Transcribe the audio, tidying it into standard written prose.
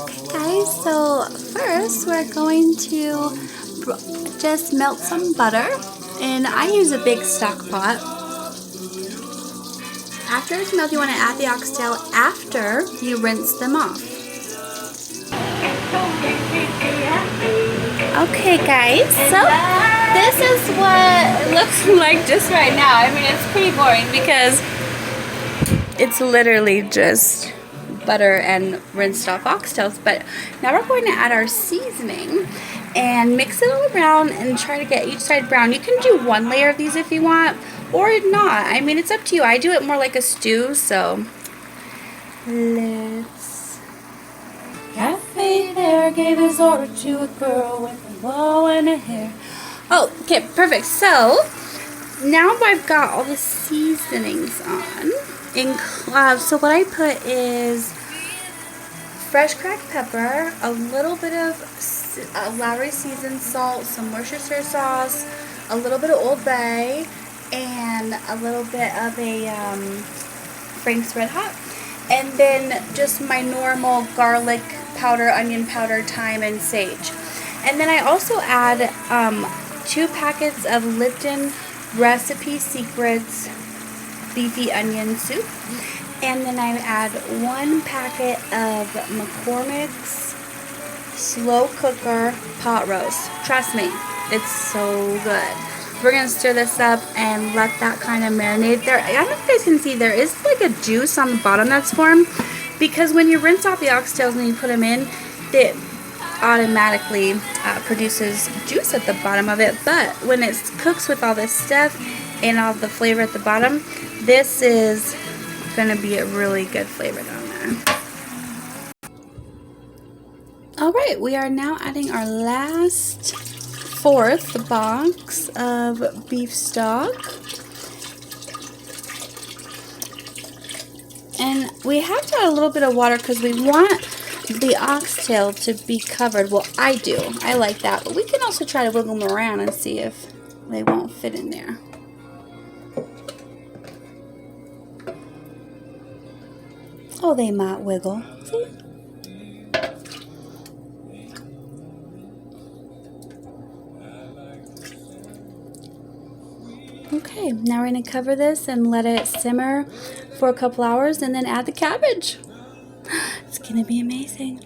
Guys, so first we're going to just melt some butter, and I use a big stock pot. After it's melted, you want to add the oxtail after you rinse them off. Okay guys, so this is what it looks like just right now. I mean, it's pretty boring because it's literally just butter and rinsed off oxtails, but now we're going to add our seasoning and mix it all around and try to get each side brown. You can do one layer of these if you want, or not. I mean, it's up to you. I do it more like a stew, so let's... Cafe there gave his order to a girl with a bow and a hair. Oh, okay, perfect. So now I've got all the seasonings on. So what I put is fresh cracked pepper, a little bit of Lowry seasoned salt, some Worcestershire sauce, a little bit of Old Bay, and a little bit of a Frank's Red Hot, and then just my normal garlic powder, onion powder, thyme, and sage. And then I also add 2 packets of Lipton Recipe Secrets beefy onion soup, and then I add 1 packet of McCormick's slow cooker pot roast. Trust me, it's so good. We're gonna stir this up and let that kind of marinate. There, I don't know if you guys can see, there is like a juice on the bottom that's formed, because when you rinse off the oxtails and you put them in, it automatically produces juice at the bottom of it. But when it cooks with all this stuff and all the flavor at the bottom, this is going to be a really good flavor down there. Alright, we are now adding our last 4th box of beef stock. And we have to add a little bit of water because we want the oxtail to be covered. Well, I do. I like that. But we can also try to wiggle them around and see if they won't fit in there. Oh, they might wiggle. See? Okay, now we're going to cover this and let it simmer for a couple hours and then add the cabbage. It's going to be amazing.